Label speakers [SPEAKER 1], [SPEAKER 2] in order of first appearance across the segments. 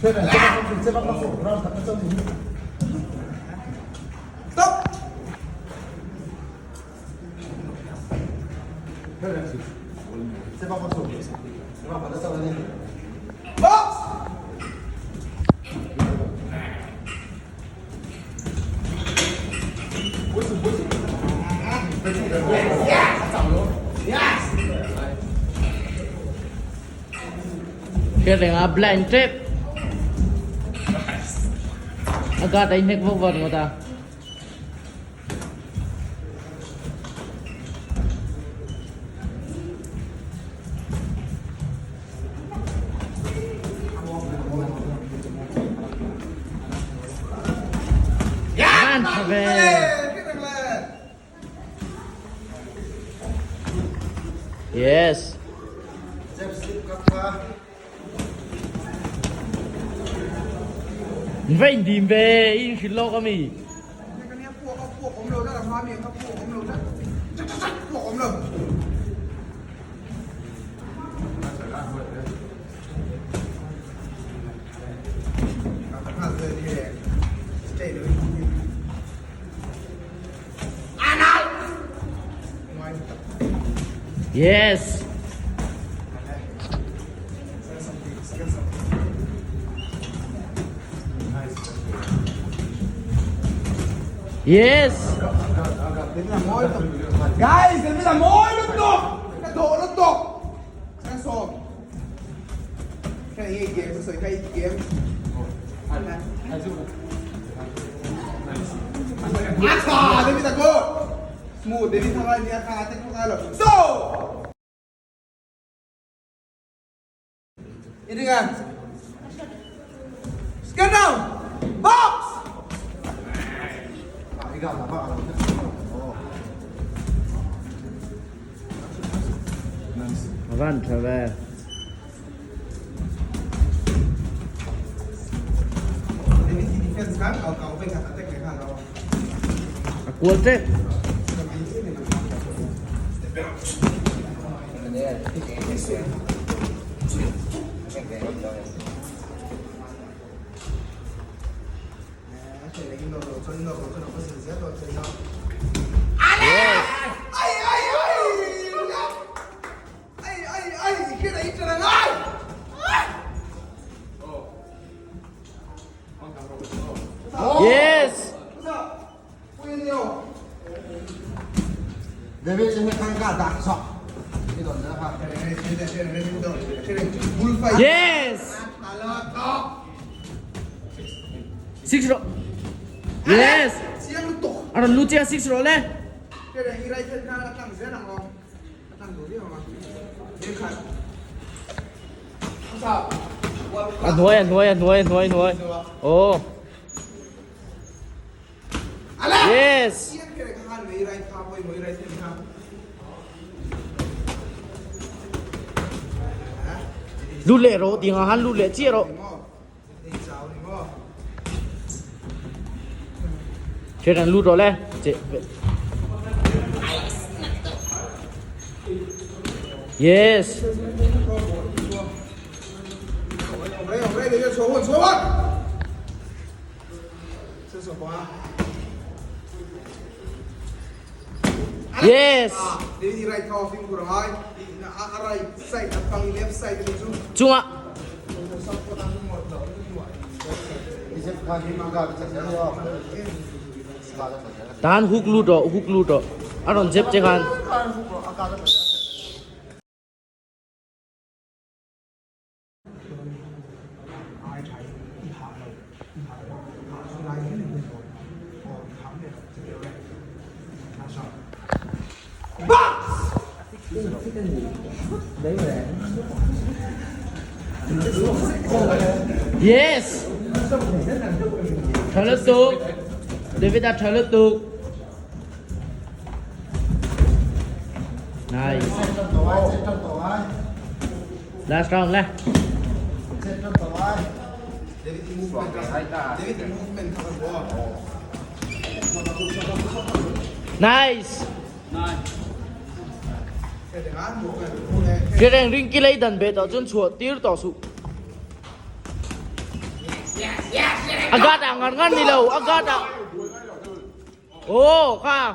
[SPEAKER 1] Stop. Box.
[SPEAKER 2] Kaya nga blind trip. Agad ay neck mo mo ta. Yes. Vem đi về, in chỉ lo kami.
[SPEAKER 1] Cái này phụ ống lầu đó là hoa miệng, phụ ống lầu đó. Chắc phụ ống lầu.
[SPEAKER 2] Yes. Yes.
[SPEAKER 1] Guys, đừng là mối lúc tục. Cái độ lúc tục. Sang sổ. Cái này game, tôi sợi cái game. Ah, David là good. Smooth, David thằng này dia khá thích không ai rồi. So. Ini kan. Scan down. Box.
[SPEAKER 2] Avanti, vabbè. A cuote? Yes.
[SPEAKER 1] David ini kan kata sok. Itu adalah
[SPEAKER 2] Yes. Six row. Yes.
[SPEAKER 1] Siang lutuk.
[SPEAKER 2] Aron lucia six row le.
[SPEAKER 1] Kira irai kita datang sana kau. Datang dulu dia mah. Dia kan.
[SPEAKER 2] Nuôi. Oh. Yes. Lút lệ rồi, tiếng hắn lút lệ chia rồi. Chuyện này lút rồi lên. Yes. Yes.
[SPEAKER 1] Jadi right half yang kurang high, right side atau left side itu.
[SPEAKER 2] Cuma. Tahan hook ludo. Aron zep cekan. Yes. Trở lực tục. David đã trở lực tục. Nice. Last round lah. Nice. Cái đèn ring kia lấy đàn bể tạo chân chuột tiêu tỏ sụ. Agad à, ngon đi đâu, agad à. Ồ, kha.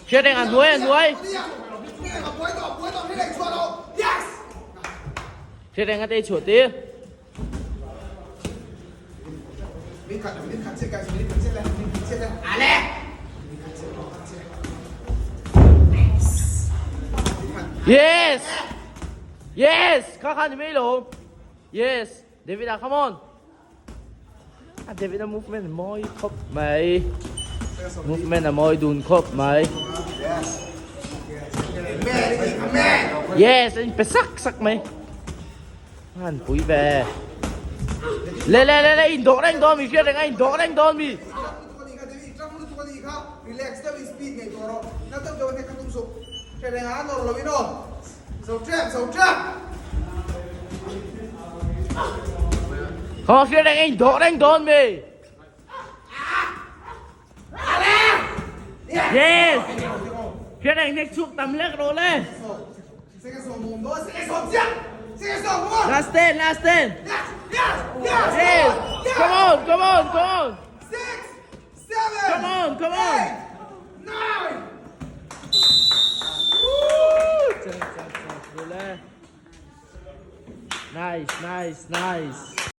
[SPEAKER 2] Chết anh ăn đuối. Chết anh ăn tê chuột đi. Yes! Yes! Kha thì mấy lộn. Yes! David come on. David movement là môi khóc mày. Movement là môi đùn khóc mày. Yes, anh phải sắc mày. Anh phủi về. Lên, đổ đánh đòn mì, anh đổ đánh đòn mì.
[SPEAKER 1] Relax, tapi speed ngay toro. Nato jauh ni katung so. Kaya nga ano, Lovino. So trap.
[SPEAKER 2] Không, phía đánh anh đòn mì. Yes. Phía đánh next chuột tầm lắc rồi lên.
[SPEAKER 1] Sige so mum do, sige so siya. Sige so, come on.
[SPEAKER 2] Last 10. Yes. Come on.
[SPEAKER 1] 6, 7.
[SPEAKER 2] Come on.
[SPEAKER 1] 8, 9.
[SPEAKER 2] Nice.